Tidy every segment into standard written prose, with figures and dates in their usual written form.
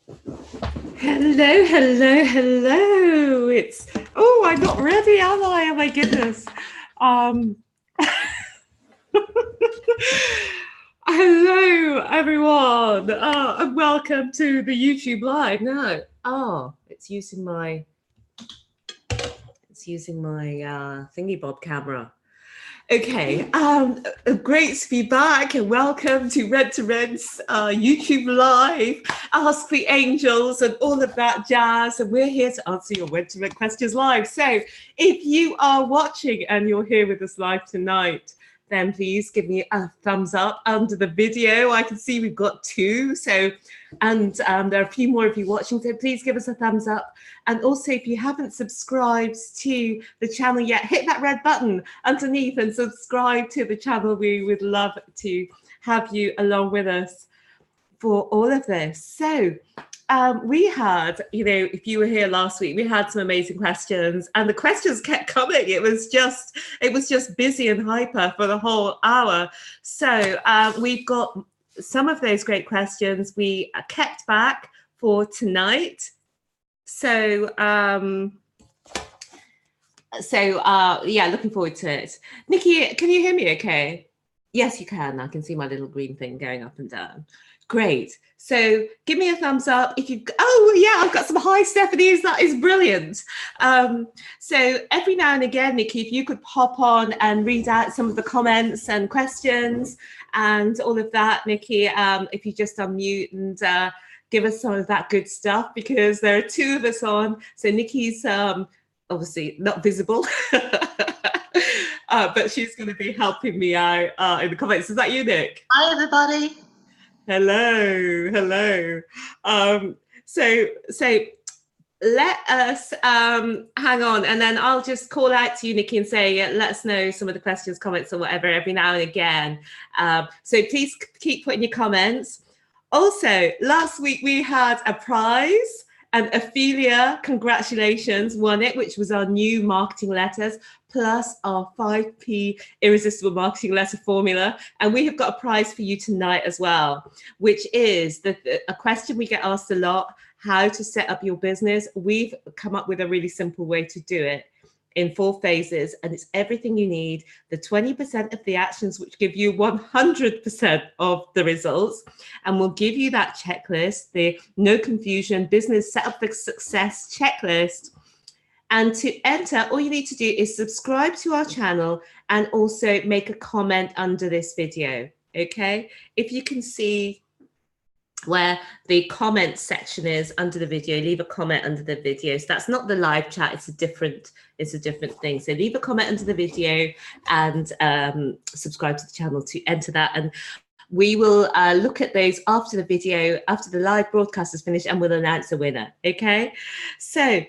Hello, hello, hello. I'm not ready, am I? Oh my goodness. Hello, everyone, and welcome to the YouTube live. No, it's using my thingy bob camera. Okay, great to be back and welcome to Rent to Rent's YouTube Live, Ask the Angels and all of that jazz. And we're here to answer your Rent to Rent questions live. So if you are watching and you're here with us live tonight, then please give me a thumbs up under the video. I can see we've got 2. And there are a few more of you watching, so please give us a thumbs up. And also, if you haven't subscribed to the channel yet, hit that red button underneath and subscribe to the channel. We would love to have you along with us for all of this. So we had, if you were here last week, we had some amazing questions and the questions kept coming. It was just busy and hyper for the whole hour. So we've got some of those great questions we kept back for tonight. So yeah, looking forward to it. Nikki, can you hear me okay? Yes, you can. I can see my little green thing going up and down. Great. So give me a thumbs up if you've, oh yeah, I've got some hi Stephanie's, that is brilliant. So every now and again, Nikki, if you could pop on and read out some of the comments and questions and all of that, Nikki, if you just unmute and give us some of that good stuff, because there are 2 of us on. So Nikki's obviously not visible, but she's going to be helping me out in the comments. Is that you, Nick? Hi, everybody. Hello. So let us hang on, and then I'll just call out to you, Nikki, and say, let us know some of the questions, comments, or whatever every now and again. So please keep putting your comments. Also, last week we had a prize, and Ophelia, congratulations, won it, which was our new marketing letters, plus our 5p irresistible marketing letter formula. And we have got a prize for you tonight as well, which is a question we get asked a lot: how to set up your business. We've come up with a really simple way to do it in 4 phases, and it's everything you need. The 20% of the actions which give you 100% of the results, and we'll give you that checklist, the no confusion business setup for success checklist. And to enter, all you need to do is subscribe to our channel and also make a comment under this video. Okay, if you can see where the comment section is under the video, leave a comment under the video. So that's not the live chat, it's a different thing. So leave a comment under the video and subscribe to the channel to enter that. And we will look at those after the video, after the live broadcast is finished, and we'll announce a winner. Okay, so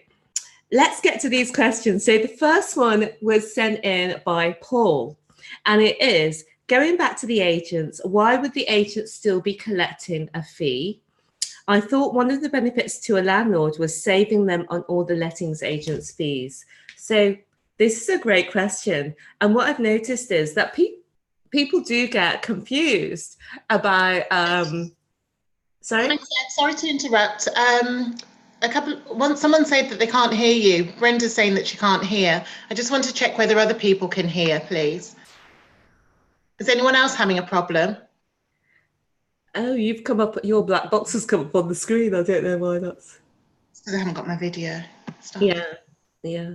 let's get to these questions. So the first one was sent in by Paul, and it is: going back to the agents, why would the agents still be collecting a fee? I thought one of the benefits to a landlord was saving them on all the lettings agents' fees. So this is a great question. And what I've noticed is that people do get confused about, sorry? Sorry to interrupt. Someone said that they can't hear you. Brenda's saying that she can't hear. I just want to check whether other people can hear, please. Is anyone else having a problem? Oh, you've come up, your black box has come up on the screen. I don't know why that's. Because I haven't got my video started. Yeah.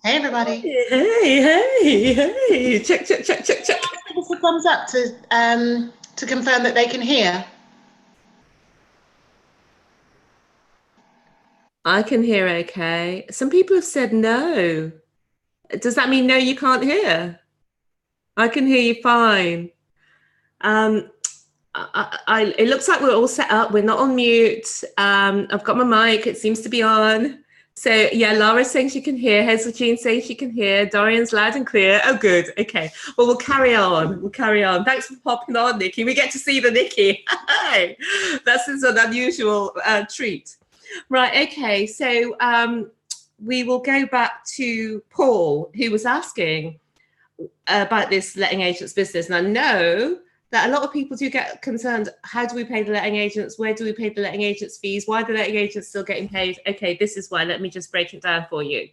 Hey, everybody. Hey. Check. Give us a thumbs up to confirm that they can hear. I can hear okay. Some people have said no. Does that mean no, you can't hear? I can hear you fine. It looks like we're all set up. We're not on mute. I've got my mic. It seems to be on. So yeah, Laura's saying she can hear. Hazel Jean saying she can hear. Dorian's loud and clear. Oh, good. Okay. Well, we'll carry on. Thanks for popping on, Nikki. We get to see the Nikki. This is an unusual treat. Right. Okay. So we will go back to Paul, who was asking about this letting agents business. And I know that a lot of people do get concerned. How do we pay the letting agents? Where do we pay the letting agents fees? Why are the letting agents still getting paid? Okay, this is why. Let me just break it down for you.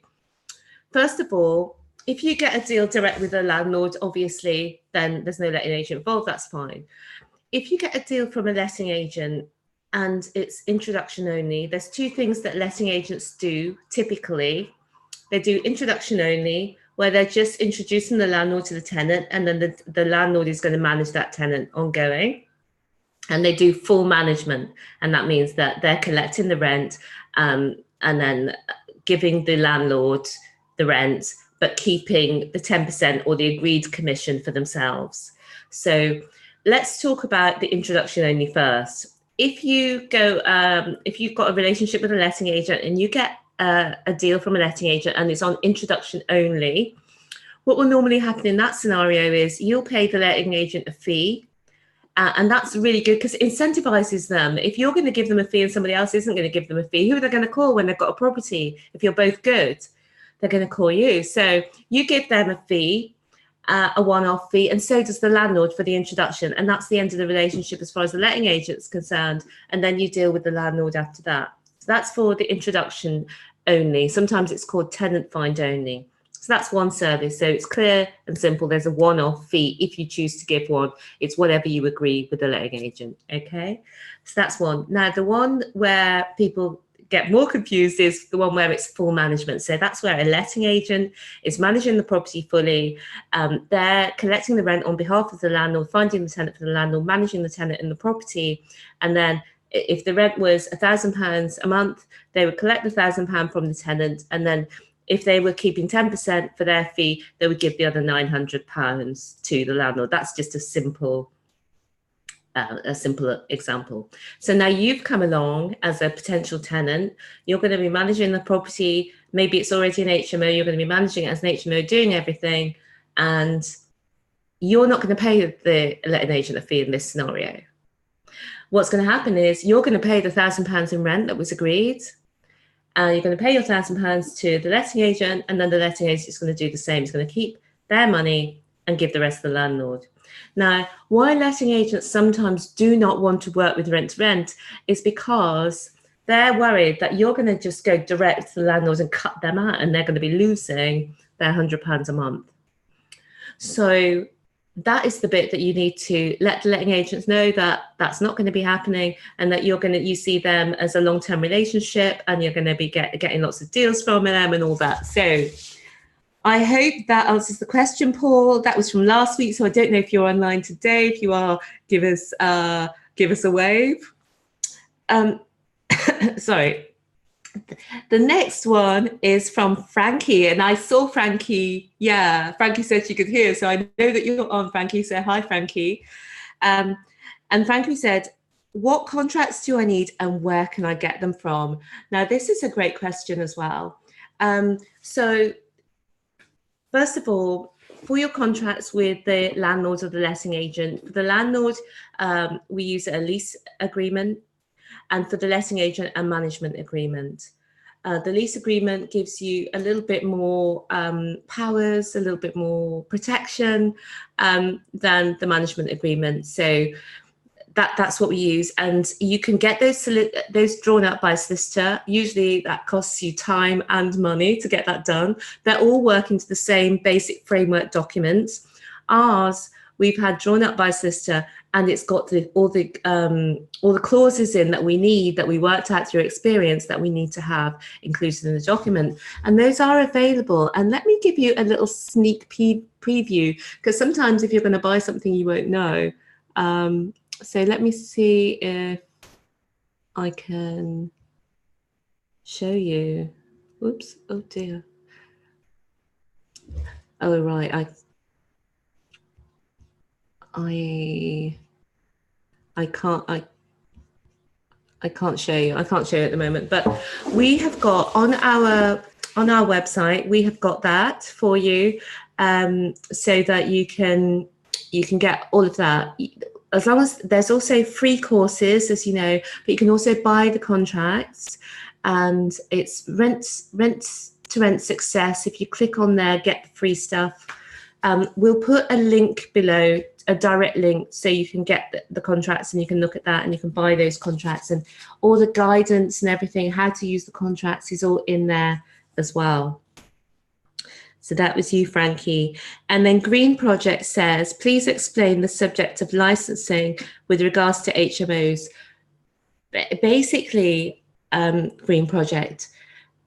First of all, if you get a deal direct with the landlord, obviously, then there's no letting agent involved. That's fine. If you get a deal from a letting agent and it's introduction only, there's two things that letting agents do typically. They do introduction only, where they're just introducing the landlord to the tenant, and then the landlord is going to manage that tenant ongoing. And they do full management, and that means that they're collecting the rent and then giving the landlord the rent, but keeping the 10% or the agreed commission for themselves. So let's talk about the introduction only first. If you go, if you've got a relationship with a letting agent and you get a deal from a letting agent and it's on introduction only, what will normally happen in that scenario is you'll pay the letting agent a fee. And that's really good because it incentivizes them. If you're going to give them a fee and somebody else isn't going to give them a fee, who are they going to call when they've got a property? If you're both good, they're going to call you. So you give them a fee, a one-off fee, and so does the landlord for the introduction. And that's the end of the relationship as far as the letting agent's concerned. And then you deal with the landlord after that. So that's for the introduction only. Sometimes it's called tenant find only. So that's one service. So it's clear and simple. There's a one-off fee if you choose to give one. It's whatever you agree with the letting agent. Okay, so that's one. Now, the one where people get more confused is the one where it's full management. So that's where a letting agent is managing the property fully. They're collecting the rent on behalf of the landlord, finding the tenant for the landlord, managing the tenant in the property. And then if the rent was £1,000 a month, they would collect the £1,000 from the tenant. And then if they were keeping 10% for their fee, they would give the other £900 to the landlord. That's just a simple example. So now you've come along as a potential tenant. You're going to be managing the property. Maybe it's already an HMO. You're going to be managing it as an HMO, doing everything. And you're not going to pay the letting agent a fee in this scenario. What's going to happen is you're going to pay the £1,000 in rent that was agreed. You're going to pay your £1,000 to the letting agent, and then the letting agent is going to do the same. It's going to keep their money and give the rest to the landlord. Now, why letting agents sometimes do not want to work with rent to rent is because they're worried that you're going to just go direct to the landlords and cut them out, and they're going to be losing their £100 a month. So that is the bit that you need to let the letting agents know that that's not going to be happening, and that you see them as a long-term relationship, and you're going to be getting lots of deals from them and all that. So I hope that answers the question, Paul. That was from last week, so I don't know if you're online today. If you are, give us a wave. Sorry. The next one is from Frankie, and I saw Frankie. Yeah, Frankie said she could hear, so I know that you're on, Frankie. So hi, Frankie. And Frankie said, what contracts do I need and where can I get them from? Now, this is a great question as well. So first of all, for your contracts with the landlord or the letting agent, for the landlord, we use a lease agreement, and for the letting agent, a management agreement. The lease agreement gives you a little bit more powers, a little bit more protection than the management agreement. So that's what we use, and you can get those drawn up by a solicitor. Usually that costs you time and money to get that done. They're all working to the same basic framework documents. Ours, we've had drawn up by a solicitor, and it's got all the clauses in that we need, that we worked out through experience, that we need to have included in the document. And those are available. And let me give you a little sneak preview, because sometimes if you're going to buy something, you won't know. So let me see if I can show you. Oops, oh dear. Oh, right, I can't show you. I can't show you at the moment, but we have got on our website, we have got that for you, so that you can get all of that. As long as there's also free courses, as you know, but you can also buy the contracts, and it's rent to rent success. If you click on there, get the free stuff. We'll put a link below a direct link so you can get the contracts and you can look at that and you can buy those contracts, and all the guidance and everything, how to use the contracts is all in there as well. So that was you, Frankie. And then Green Project says, please explain the subject of licensing with regards to HMOs. Basically, Green Project,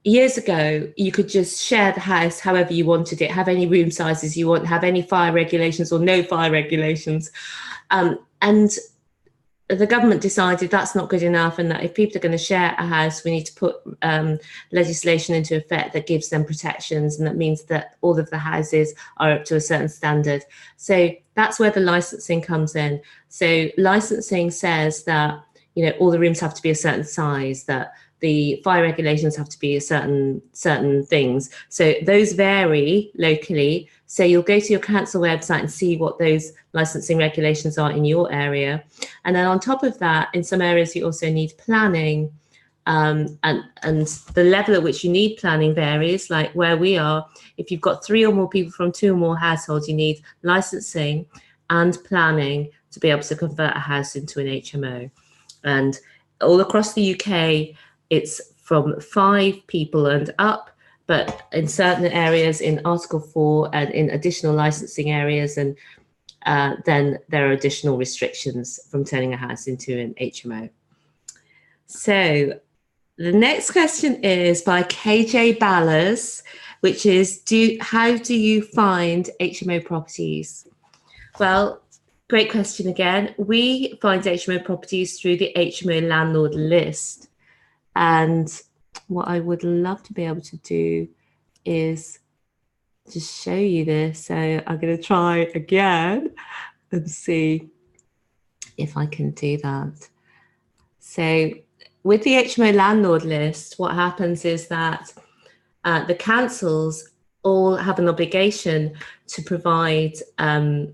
years ago, you could just share the house however you wanted it, have any room sizes you want, have any fire regulations or no fire regulations. And the government decided that's not good enough, and that if people are going to share a house, we need to put legislation into effect that gives them protections, and that means that all of the houses are up to a certain standard. So that's where the licensing comes in. So licensing says that, you know, all the rooms have to be a certain size, that the fire regulations have to be a certain things. So those vary locally. So you'll go to your council website and see what those licensing regulations are in your area. And then on top of that, in some areas you also need planning, and the level at which you need planning varies. Like where we are, if you've got 3 or more people from 2 or more households, you need licensing and planning to be able to convert a house into an HMO. And all across the UK, it's from 5 people and up, but in certain areas in Article 4 and in additional licensing areas, and then there are additional restrictions from turning a house into an HMO. So the next question is by KJ Ballas, which is, how do you find HMO properties? Well, great question again. We find HMO properties through the HMO landlord list. And what I would love to be able to do is just show you this. So I'm going to try again and see if I can do that. So with the HMO landlord list, what happens is that the councils all have an obligation to provide to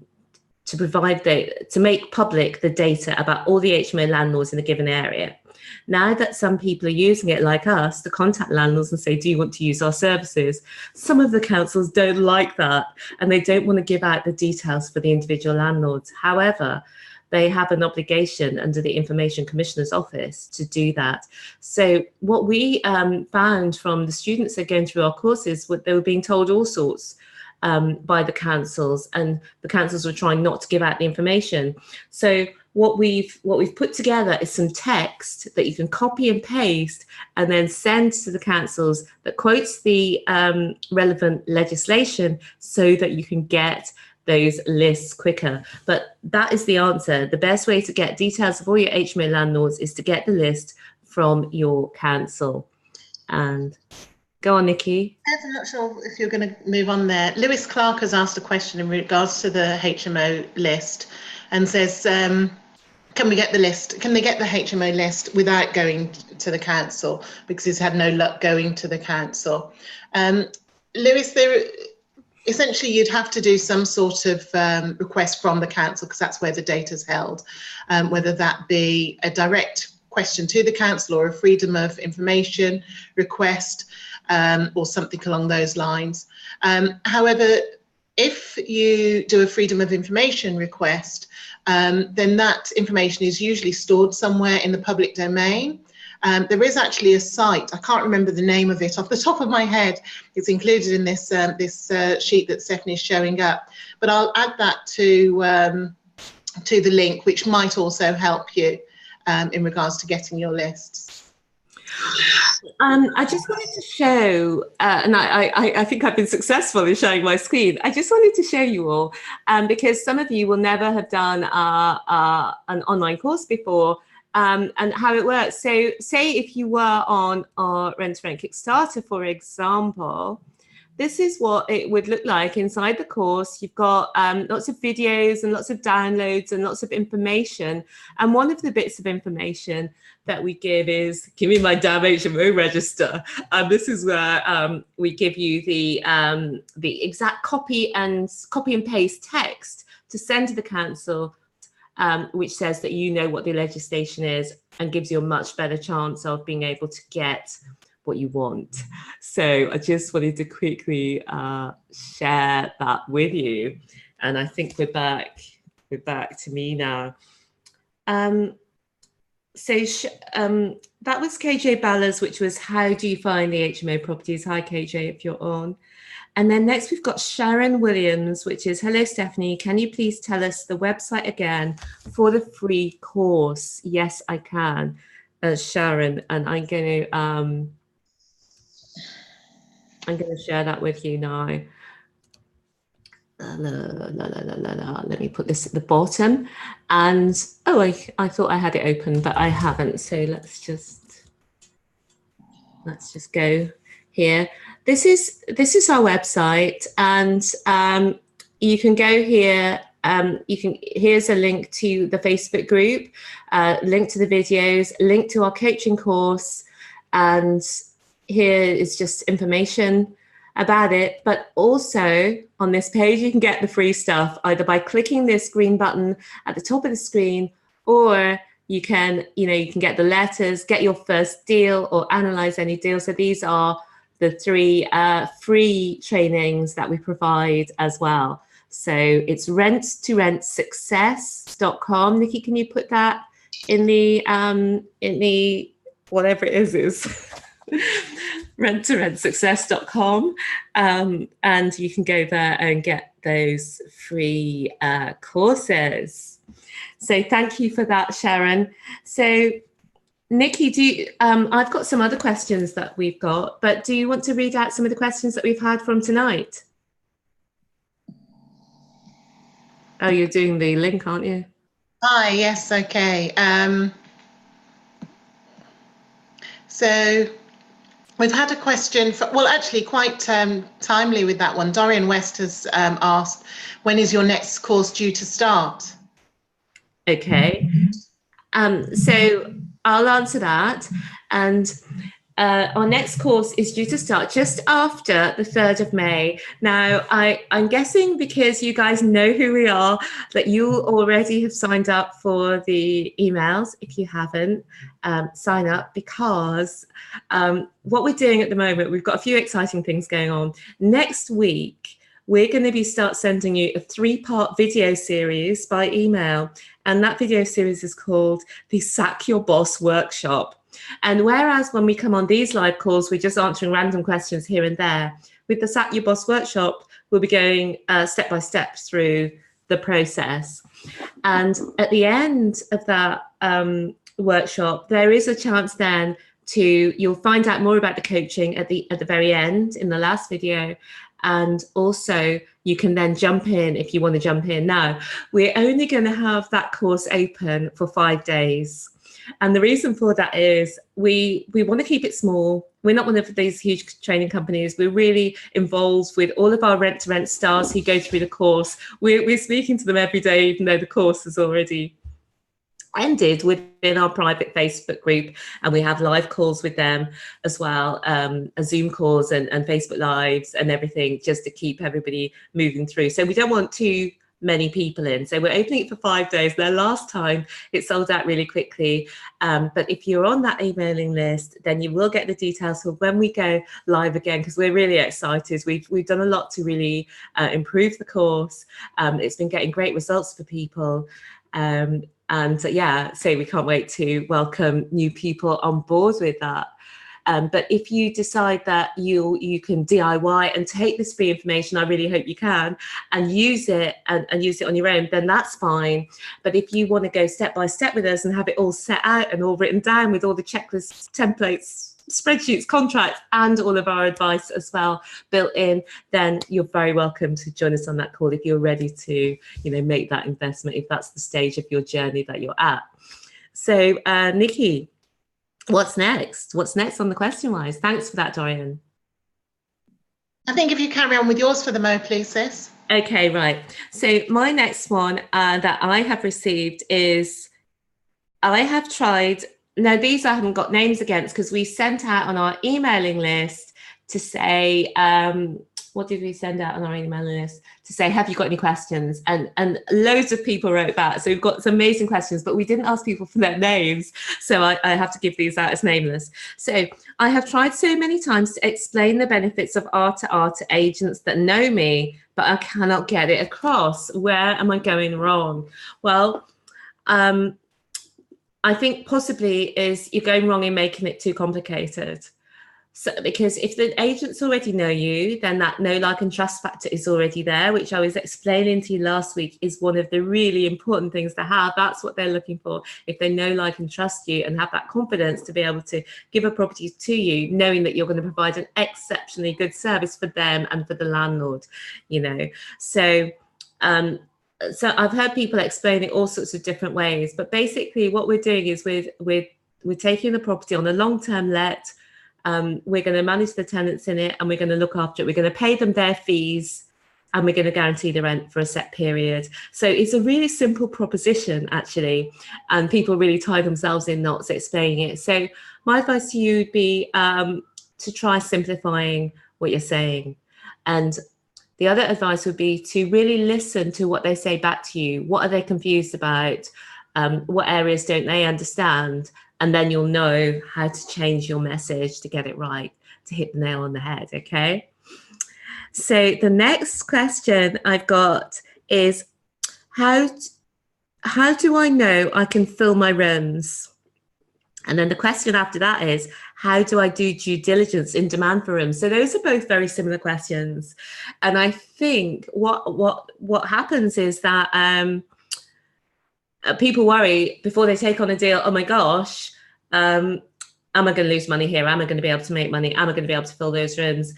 make public the data about all the HMO landlords in a given area. Now that some people are using it, like us, to contact landlords and say, do you want to use our services? Some of the councils don't like that, and they don't want to give out the details for the individual landlords. However, they have an obligation under the Information Commissioner's Office to do that. So what we found from the students that are going through our courses, they were being told all sorts by the councils, and the councils were trying not to give out the information. So what we've put together is some text that you can copy and paste and then send to the councils that quotes the relevant legislation so that you can get those lists quicker. But that is the answer. The best way to get details of all your HMO landlords is to get the list from your council. And go on, Nikki. I'm not sure if you're going to move on there. Lewis Clark has asked a question in regards to the HMO list and says, can we get the list? Can they get the HMO list without going to the council? Because he's had no luck going to the council. Lewis, essentially you'd have to do some sort of request from the council, because that's where the data's held, whether that be a direct question to the council or a freedom of information request, or something along those lines. However, if you do a freedom of information request, then that information is usually stored somewhere in the public domain. There is actually a site, I can't remember the name of it off the top of my head. It's included in this sheet that Stephanie's showing up, but I'll add that to the link, which might also help you in regards to getting your lists. I just wanted to show, and I think I've been successful in showing my screen. I just wanted to show you all, because some of you will never have done an online course before, and how it works. So say if you were on our Rent to Rent Kickstarter, for example, this is what it would look like inside the course. You've got lots of videos and lots of downloads and lots of information. And one of the bits of information that we give is, give me my damn HMO register. And this is where we give you the exact copy and paste text to send to the council, which says that you know what the legislation is and gives you a much better chance of being able to get what you want. So I just wanted to quickly share that with you. And I think we're back We're back to me now. That was KJ Ballas, which was how do you find the HMO properties? Hi, KJ, if you're on. And then next we've got Sharon Williams, which is, hello, Stephanie, can you please tell us the website again for the free course? Yes, I can, Sharon, and I'm going to share that with you now. Let me put this at the bottom. And oh, I thought I had it open, but I haven't. So let's just go here. This is our website, and you can go here. Here's a link to the Facebook group, link to the videos, link to our coaching course, and here is just information about it. But also on this page, you can get the free stuff either by clicking this green button at the top of the screen, or you can get the letters, get your first deal, or analyze any deal. So these are the 3 free trainings that we provide as well. So it's rent2rentsuccess.com. Nikki, can you put that in the whatever it is rent2rentsuccess.com, and you can go there and get those free courses. So thank you for that, Sharon. So Nikki, I've got some other questions that we've got, but do you want to read out some of the questions that we've had from tonight? Oh, you're doing the link, aren't you? Hi, yes, okay. So we've had a question, well, actually quite timely with that one. Dorian West has asked, when is your next course due to start? Okay, so I'll answer that. And our next course is due to start just after the 3rd of May. Now, I'm guessing because you guys know who we are, that you already have signed up for the emails. If you haven't, sign up, because what we're doing at the moment, we've got a few exciting things going on. Next week, we're going to start sending you a 3-part video series by email. And that video series is called the Sack Your Boss Workshop. And whereas when we come on these live calls, we're just answering random questions here and there, with the Sack Your Boss Workshop, we'll be going step by step through the process. And at the end of that workshop, there is a chance then you'll find out more about the coaching at the very end in the last video. And also you can then jump in if you want to jump in. Now, we're only going to have that course open for 5 days. And the reason for that is we want to keep it small. We're not one of these huge training companies. We're really involved with all of our rent-to-rent stars who go through the course. We're speaking to them every day, even though the course has already ended, within our private Facebook group, and we have live calls with them as well, Zoom calls and Facebook lives and everything, just to keep everybody moving through. So we don't want too many people in. So we're opening it for 5 days. The last time it sold out really quickly. But if you're on that emailing list, then you will get the details for when we go live again, because we're really excited. We've done a lot to really improve the course. It's been getting great results for people. And yeah, so we can't wait to welcome new people on board with that. But if you decide that you can DIY and take this free information, I really hope you can, and use it and use it on your own, then that's fine. But if you want to go step by step with us and have it all set out and all written down with all the checklists, templates, spreadsheets, contracts, and all of our advice as well built in, then you're very welcome to join us on that call if you're ready to, make that investment, if that's the stage of your journey that you're at. So, Nikki, what's next? What's next on the question wise? Thanks for that, Dorian. I think if you carry on with yours for the Mo, please, sis. Okay, right. So my next one that I have received is, I have tried, now these I haven't got names against, because we sent out on our emailing list to say, what did we send out on our emailing list? To say, have you got any questions? And loads of people wrote back. So we've got some amazing questions, but we didn't ask people for their names. So I have to give these out as nameless. So I have tried so many times to explain the benefits of R2R to agents that know me, but I cannot get it across. Where am I going wrong? Well, I think possibly is you're going wrong in making it too complicated. So, because if the agents already know you, then that know, like, and trust factor is already there, which I was explaining to you last week is one of the really important things to have. That's what they're looking for. If they know, like, and trust you and have that confidence to be able to give a property to you, knowing that you're going to provide an exceptionally good service for them and for the landlord, you know. So, so I've heard people explain it all sorts of different ways, but basically what we're doing is we're taking the property on a long-term let. We're going to manage the tenants in it, and we're going to look after it. We're going to pay them their fees, and we're going to guarantee the rent for a set period. So it's a really simple proposition, actually, and people really tie themselves in knots explaining it. So my advice to you would be to try simplifying what you're saying. And the other advice would be to really listen to what they say back to you. What are they confused about? What areas don't they understand? And then you'll know how to change your message to get it right, to hit the nail on the head, okay? So the next question I've got is, how do I know I can fill my rooms? And then the question after that is, how do I do due diligence in demand for rooms? So those are both very similar questions. And I think what happens is that people worry before they take on a deal, oh my gosh, am I going to lose money here? Am I going to be able to make money? Am I going to be able to fill those rooms?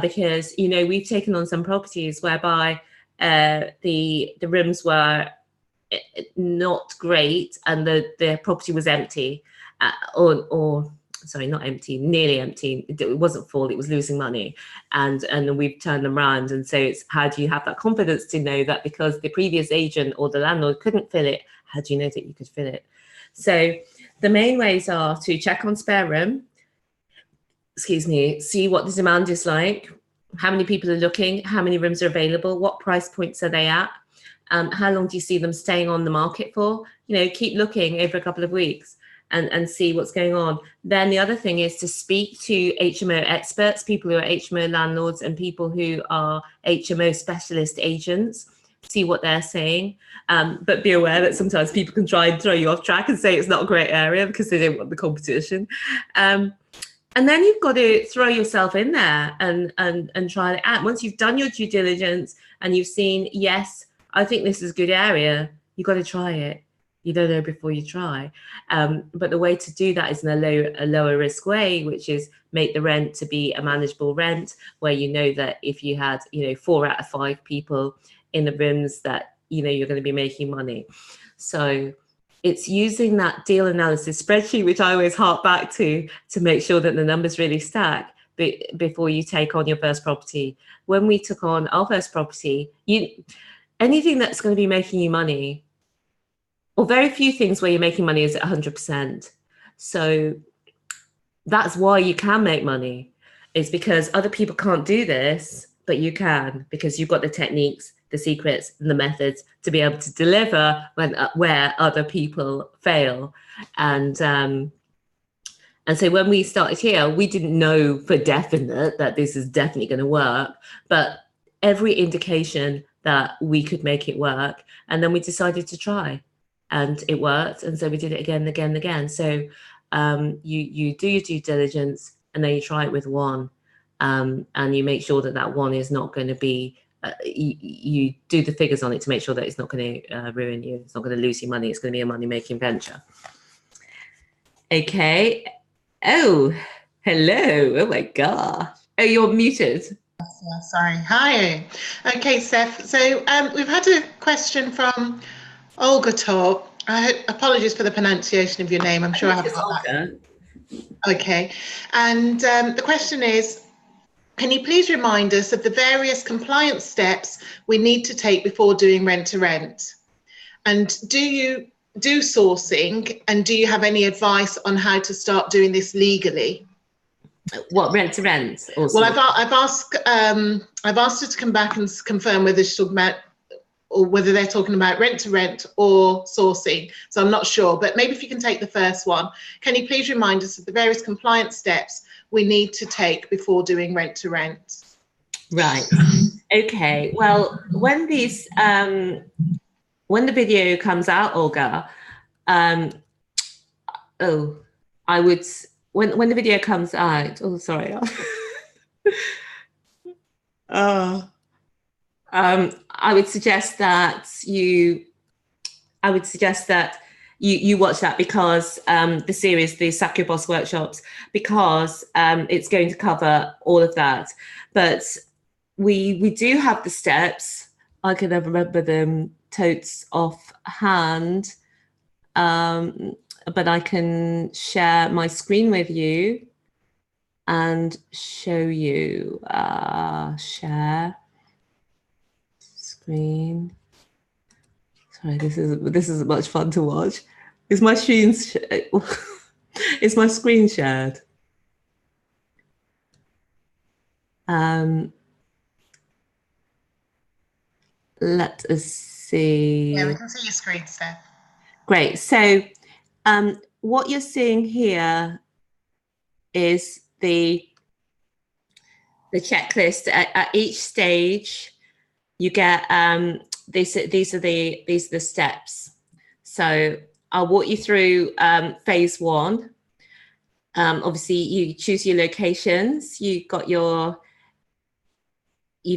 Because, you know, we've taken on some properties whereby the rooms were not great and the property was empty, or sorry, not empty, nearly empty. It wasn't full, it was losing money. And we've turned them around. And so it's, how do you have that confidence to know that because the previous agent or the landlord couldn't fill it, how do you know that you could fill it? So the main ways are to check on spare room, see what the demand is like, how many people are looking, how many rooms are available, what price points are they at, how long do you see them staying on the market for? You know, keep looking over a couple of weeks and see what's going on. Then the other thing is to speak to HMO experts, people who are HMO landlords and people who are HMO specialist agents, see what they're saying. But be aware that sometimes people can try and throw you off track and say it's not a great area because they don't want the competition. And then you've got to throw yourself in there and try it out. Once you've done your due diligence and you've seen, yes, I think this is a good area, you've got to try it. You don't know before you try. But the way to do that is in a lower risk way, which is make the rent to be a manageable rent, where you know that if you had, 4 out of 5 people in the rooms that, you're going to be making money. So it's using that deal analysis spreadsheet, which I always hark back to make sure that the numbers really stack before you take on your first property. When we took on our first property, anything that's going to be making you money, or very few things where you're making money is at 100%. So that's why you can make money, is because other people can't do this, but you can, because you've got the techniques, the secrets, and the methods to be able to deliver where other people fail. And so when we started here, we didn't know for definite that this is definitely going to work, but every indication that we could make it work. And then we decided to try, and it worked. And so we did it again and again and again. So you do your due diligence, and then you try it with one, and you make sure that one is not going to be, you do the figures on it to make sure that it's not going to ruin you. It's not going to lose you money. It's going to be a money-making venture. Okay. Oh, hello. Oh my gosh. Oh, you're muted. Yeah, sorry. Hi. Okay, Seth. So we've had a question from Olga Torp. Apologies for the pronunciation of your name. I'm sure I haven't got that. Okay. And the question is, can you please remind us of the various compliance steps we need to take before doing rent-to-rent? And do you do sourcing, and do you have any advice on how to start doing this legally? What, rent-to-rent? Well, I've asked her to come back and confirm whether she's talking about, or whether they're talking about rent-to-rent or sourcing. So I'm not sure, but maybe if you can take the first one. Can you please remind us of the various compliance steps we need to take before doing rent-to-rent? Right. Okay, well, when these when the video comes out, Olga, oh, I would when the video comes out. Oh, sorry. I would suggest that you watch that, because the series, the Sack Your Boss workshops, because it's going to cover all of that. But we do have the steps. I can never remember them totes off hand, but I can share my screen with you and show you. Share screen. Sorry, this isn't much fun to watch. Is my screen is my screen shared? Let us see. Yeah, we can see your screen, Steph. Great. So what you're seeing here is the checklist. At each stage, you get these are the steps. So I'll walk you through phase one. Obviously, you choose your locations. You've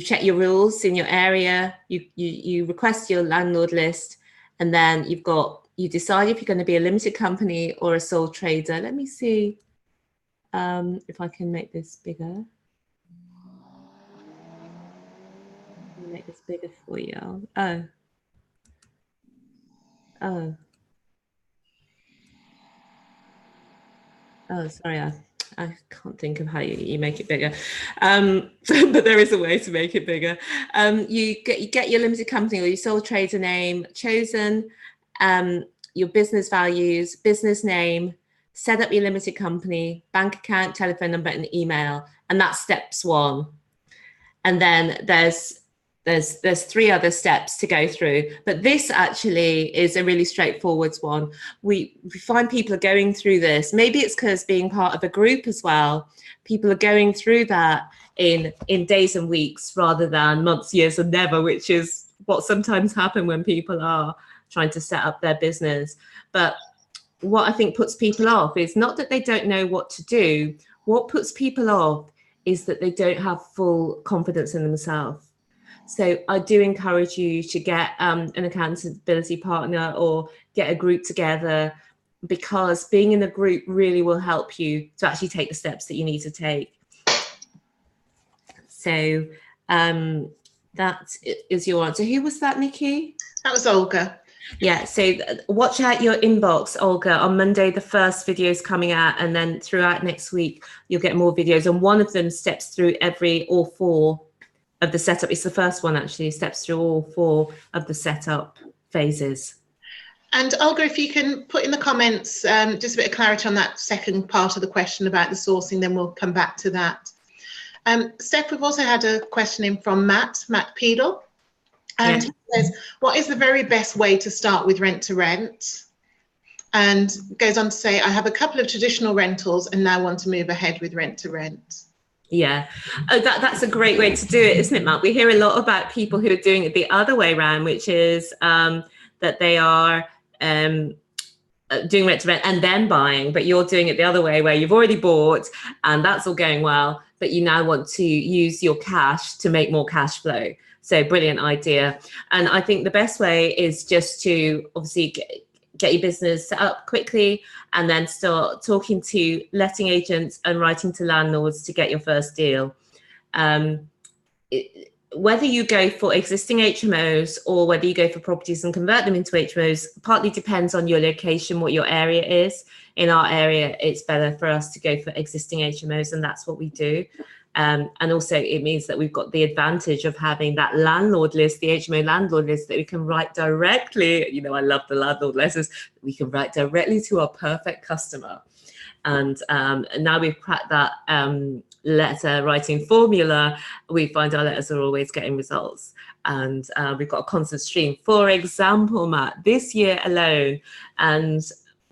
checked your rules in your area. You request your landlord list, and then you decide if you're going to be a limited company or a sole trader. Let me see if I can make this bigger. Let me make this bigger for you. Oh, sorry, I can't think of how you make it bigger, but there is a way to make it bigger. You get your limited company or your sole trader name chosen, your business values, business name, set up your limited company, bank account, telephone number, and email, and that's steps one. And then there's three other steps to go through, but this actually is a really straightforward one. We find people are going through this. Maybe it's because being part of a group as well, people are going through that in days and weeks rather than months, years, and never, which is what sometimes happen when people are trying to set up their business. But what I think puts people off is not that they don't know what to do. What puts people off is that they don't have full confidence in themselves. So I do encourage you to get an accountability partner or get a group together, because being in a group really will help you to actually take the steps that you need to take. So that is your answer. Who was that, Nikki? That was Olga. Yeah, so watch out your inbox, Olga. On Monday, the first video is coming out, and then throughout next week, you'll get more videos. And one of them steps through all four of the setup. It's the first one, actually, steps through all four of the setup phases. And Olga, if you can put in the comments just a bit of clarity on that second part of the question about the sourcing, then we'll come back to that. Steph, we've also had a question in from Matt Pedal. And he says, what is the very best way to start with rent to rent? And goes on to say, I have a couple of traditional rentals and now want to move ahead with rent to rent. Yeah, that's a great way to do it, isn't it, Matt? We hear a lot about people who are doing it the other way around, which is that they are doing rent to rent and then buying, but you're doing it the other way, where you've already bought and that's all going well, but you now want to use your cash to make more cash flow. So brilliant idea. And I think the best way is just to obviously get your business set up quickly and then start talking to letting agents and writing to landlords to get your first deal. Whether you go for existing HMOs or whether you go for properties and convert them into HMOs partly depends on your location, what your area is. In our area, it's better for us to go for existing HMOs, and that's what we do. And also it means that we've got the advantage of having that landlord list, the HMO landlord list, that we can write directly. You know, I love the landlord letters. We can write directly to our perfect customer. And now we've cracked that letter writing formula, we find our letters are always getting results. And we've got a constant stream. For example, Matt, this year alone, and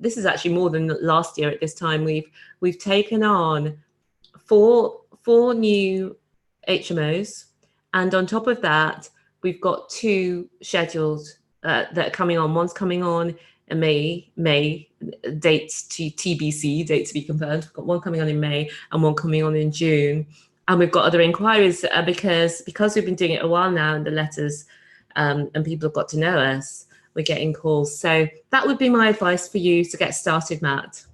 this is actually more than last year at this time, we've taken on four new HMOs, And on top of that, we've got 2 scheduled that are coming on. One's coming on in May, dates to TBC, date to be confirmed. We've got one coming on in May and one coming on in June. And we've got other inquiries because we've been doing it a while now, and the letters and people have got to know us, we're getting calls. So that would be my advice for you to get started, Matt.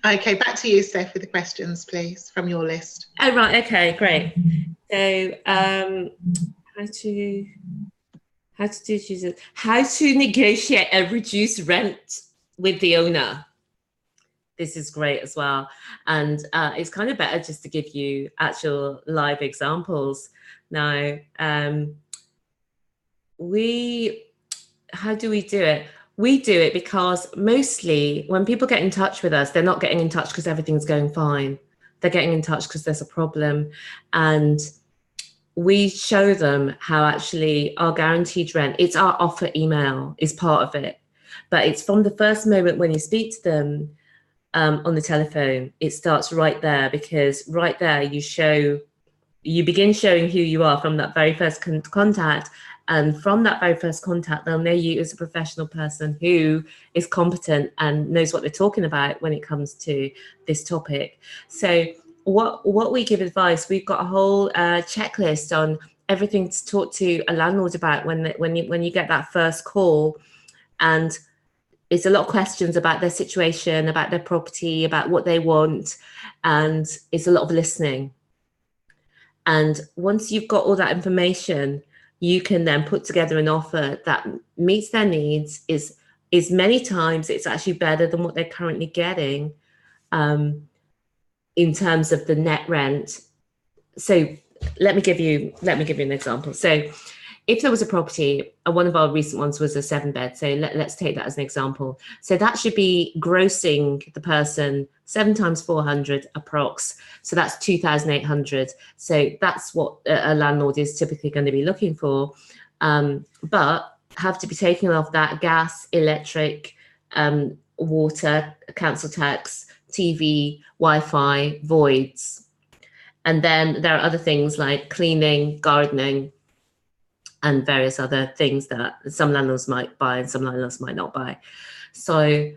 Okay, back to you, Steph, with the questions, please, from your list. Oh, right. Okay, great. So how to negotiate a reduced rent with the owner. This is great as well. And it's kind of better just to give you actual live examples. Now, how do we do it? We do it because mostly when people get in touch with us, they're not getting in touch because everything's going fine. They're getting in touch because there's a problem. And we show them how actually our guaranteed rent, it's our offer email is part of it. But it's from the first moment when you speak to them on the telephone, it starts right there, because right there you begin showing who you are from that very first contact. And from that very first contact, they'll know you as a professional person who is competent and knows what they're talking about when it comes to this topic. So what we give advice, we've got a whole checklist on everything to talk to a landlord about when you get that first call. And it's a lot of questions about their situation, about their property, about what they want. And it's a lot of listening. And once you've got all that information, you can then put together an offer that meets their needs, is many times it's actually better than what they're currently getting in terms of the net rent. So let me give you an example. So if there was a property, one of our recent ones was a 7-bed. So let's take that as an example. So that should be grossing the person 7 times 400 approx. So that's 2,800. So that's what a landlord is typically going to be looking for. But have to be taking off that gas, electric, water, council tax, TV, Wi-Fi, voids. And then there are other things like cleaning, gardening, and various other things that some landlords might buy and some landlords might not buy. So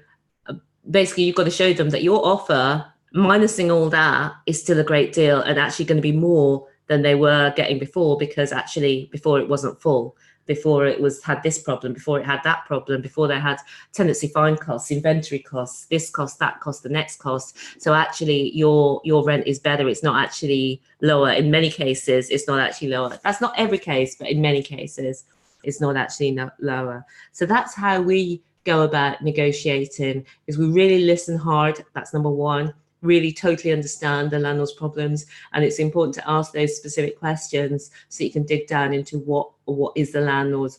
basically, you've got to show them that your offer, minusing all that, is still a great deal and actually going to be more than they were getting before, because actually before it wasn't full, before it had this problem, before it had that problem, before they had tenancy fine costs, inventory costs, this cost, that cost, the next cost. So actually your rent is better. It's not actually lower. In many cases, it's not actually lower. That's not every case, but in many cases, it's not actually lower. So that's how we go about negotiating, is we really listen hard. That's number one. Really totally understand the landlord's problems, and it's important to ask those specific questions so you can dig down into what is the landlord's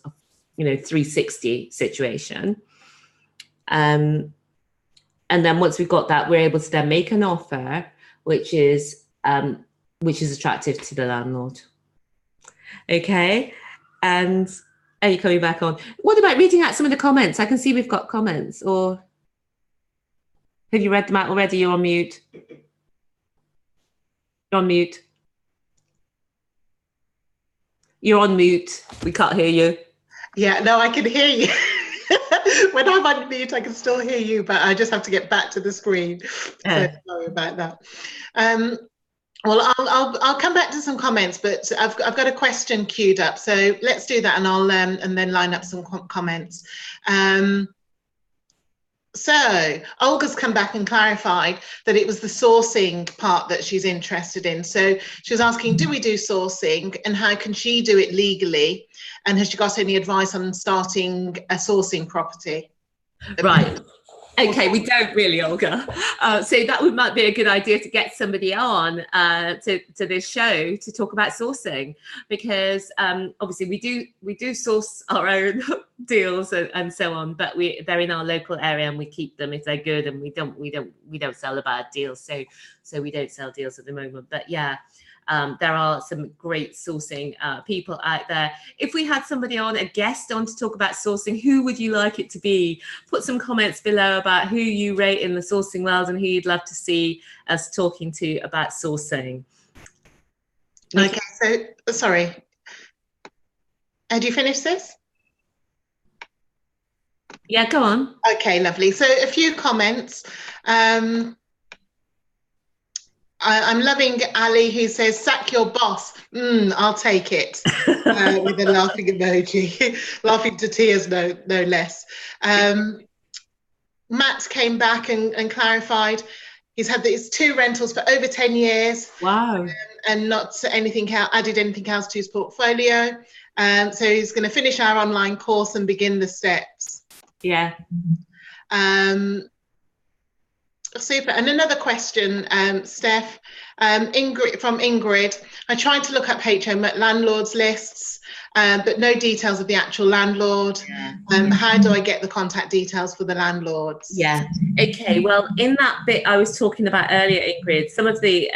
360 situation. And then once we've got that, we're able to then make an offer which is attractive to the landlord. Okay. And are you coming back on? What about reading out some of the comments? I can see we've got comments. Or have you read them out already? You're on mute. You're on mute. You're on mute. We can't hear you. Yeah, no, I can hear you. When I'm on mute, I can still hear you, but I just have to get back to the screen. So sorry about that. Well, I'll come back to some comments, but I've got a question queued up. So let's do that, and I'll and then line up some comments. So Olga's come back and clarified that it was the sourcing part that she's interested in. So she was asking, do we do sourcing, and how can she do it legally? And has she got any advice on starting a sourcing property? Right. Okay, we don't really, Olga. So that might be a good idea to get somebody on to this show to talk about sourcing, because obviously we do source our own deals and so on, but they're in our local area and we keep them if they're good, and we don't sell the bad deals. So we don't sell deals at the moment. But yeah, There are some great sourcing people out there. If we had somebody on, a guest on to talk about sourcing, who would you like it to be? Put some comments below about who you rate in the sourcing world and who you'd love to see us talking to about sourcing. Okay, so sorry. Had you finished this? Yeah, go on. Okay, lovely. So a few comments. I'm loving Ali, who says, sack your boss. I'll take it. With a laughing emoji. Laughing to tears, no less. Matt came back and clarified he's had these 2 rentals for over 10 years. Wow. And not anything else, added anything else to his portfolio. So he's going to finish our online course and begin the steps. Yeah. Super. And another question, Steph, Ingrid, from Ingrid. I tried to look up HMO landlords lists, but no details of the actual landlord. Yeah. How do I get the contact details for the landlords? Yeah. Okay. Well, in that bit I was talking about earlier, Ingrid, some of the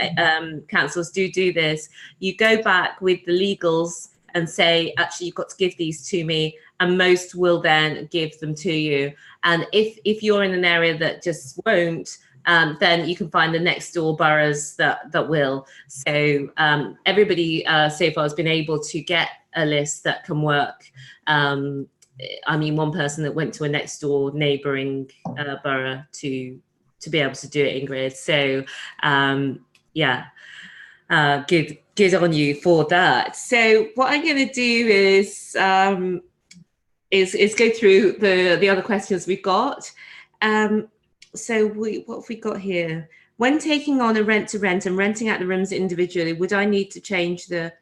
councils do this. You go back with the legals and say, actually, you've got to give these to me, and most will then give them to you. And if you're in an area that just won't, then you can find the next door boroughs that will. So everybody so far has been able to get a list that can work. I mean, one person that went to a next door neighbouring borough to be able to do it, Ingrid. So yeah, good on you for that. So what I'm going to do is go through the other questions we've got. So what have we got here? When taking on a rent-to-rent and renting out the rooms individually, would I need to change the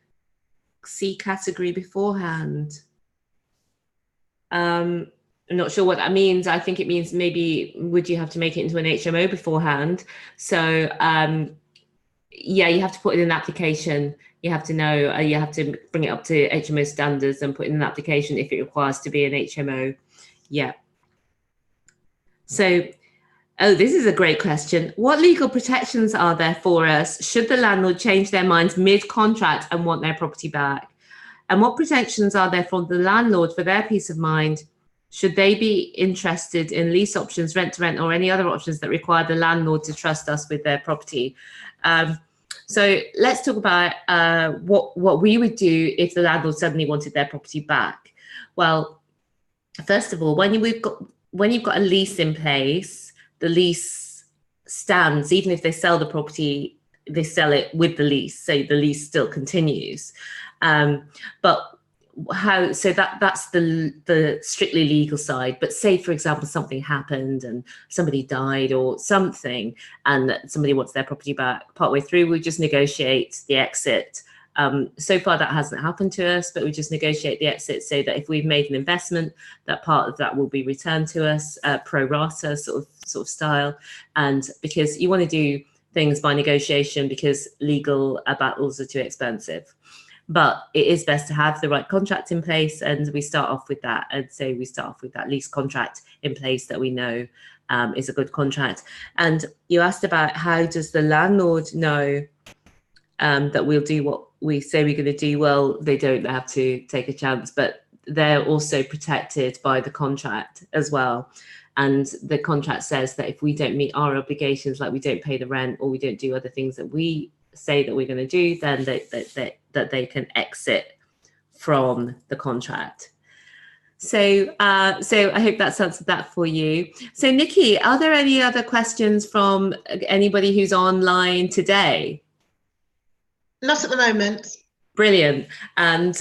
C category beforehand? I'm not sure what that means. I think it means maybe would you have to make it into an HMO beforehand? So yeah, you have to put in an application. You have to know, you have to bring it up to HMO standards and put in an application if it requires to be an HMO. Yeah. So, oh, this is a great question. What legal protections are there for us should the landlord change their minds mid-contract and want their property back? And what protections are there for the landlord for their peace of mind should they be interested in lease options, rent-to-rent, or any other options that require the landlord to trust us with their property? So let's talk about what we would do if the landlord suddenly wanted their property back. Well, first of all, when you've got a lease in place, the lease stands. Even if they sell the property, they sell it with the lease, so the lease still continues. But how? So that's the strictly legal side. But say, for example, something happened and somebody died or something, and somebody wants their property back partway through, we just negotiate the exit. So far that hasn't happened to us, but we just negotiate the exit so that if we've made an investment, that part of that will be returned to us, pro rata sort of style. And because you want to do things by negotiation, because legal battles are too expensive. But it is best to have the right contract in place, and we start off with that. And so we start off with that lease contract in place that we know is a good contract. And you asked about how does the landlord know that we'll do what we say we're going to do. Well, they don't have to take a chance, but they're also protected by the contract as well. And the contract says that if we don't meet our obligations, like we don't pay the rent or we don't do other things that we say that we're going to do, then that they can exit from the contract. So I hope that's answered that for you. So Nikki, are there any other questions from anybody who's online today? Not at the moment. Brilliant. And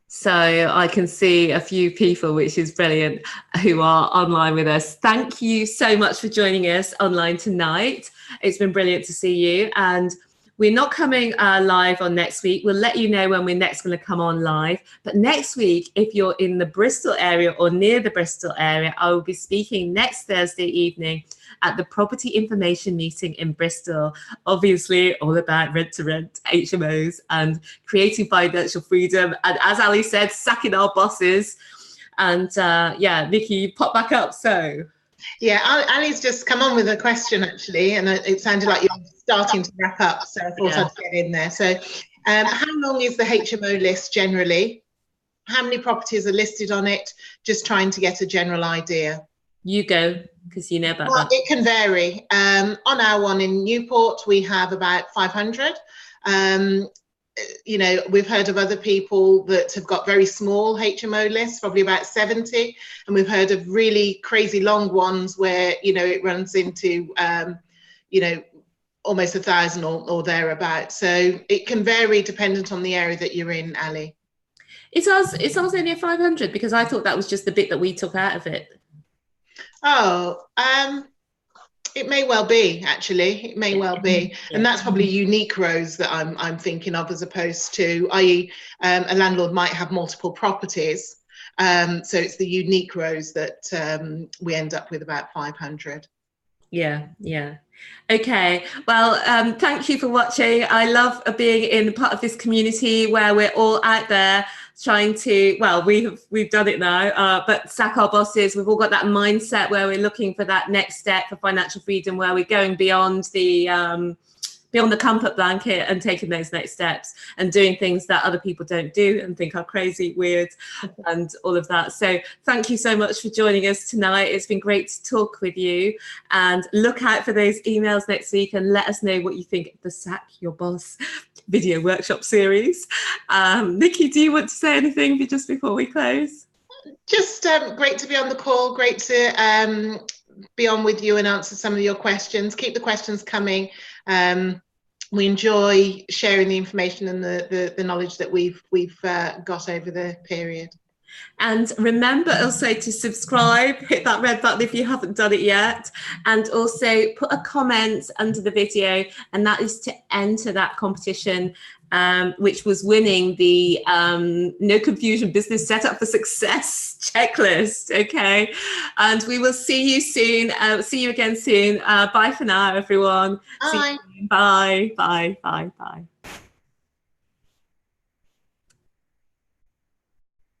so I can see a few people, which is brilliant, who are online with us. Thank you so much for joining us online tonight. It's been brilliant to see you. And we're not coming live on next week. We'll let you know when we're next going to come on live. But next week, if you're in the Bristol area or near the Bristol area, I will be speaking next Thursday evening at the Property Information Meeting in Bristol, obviously all about rent-to-rent, HMOs, and creating financial freedom. And as Ali said, sacking our bosses. And yeah, Nikki, pop back up. So yeah, Ali's just come on with a question actually, and it sounded like you're starting to wrap up, so I thought I'd get in there. So how long is the HMO list generally? How many properties are listed on it? Just trying to get a general idea. You go, because you know about that. It can vary. On our one in Newport, we have about 500. You know, we've heard of other people that have got very small HMO lists, probably about 70. And we've heard of really crazy long ones where, you know, it runs into, you know, almost 1,000 or thereabouts. So it can vary dependent on the area that you're in, Ali. It's ours only a 500, because I thought that was just the bit that we took out of it. Oh, it may well be, actually. It may well be. Yeah. And that's probably unique rows that I'm thinking of, as opposed to, i.e., a landlord might have multiple properties. So it's the unique rows that we end up with about 500. Yeah. Okay, well, thank you for watching. I love being in part of this community where we're all out there trying to, well, we've done it now, but sack our bosses. We've all got that mindset where we're looking for that next step for financial freedom, where we're going beyond the comfort blanket and taking those next steps and doing things that other people don't do and think are crazy, weird, and all of that. So thank you so much for joining us tonight. It's been great to talk with you, and look out for those emails next week and let us know what you think of the Sack Your Boss video workshop series. Nikki, do you want to say anything just before we close? Just great to be on the call. Great to be on with you and answer some of your questions. Keep the questions coming. We enjoy sharing the information and the knowledge that we've got over the period. And remember also to subscribe, hit that red button if you haven't done it yet, and also put a comment under the video, and that is to enter that competition, which was winning the No Confusion Business Setup for Success checklist. Okay, and we will see you soon. See you again soon. Bye for now, everyone. Bye. Bye.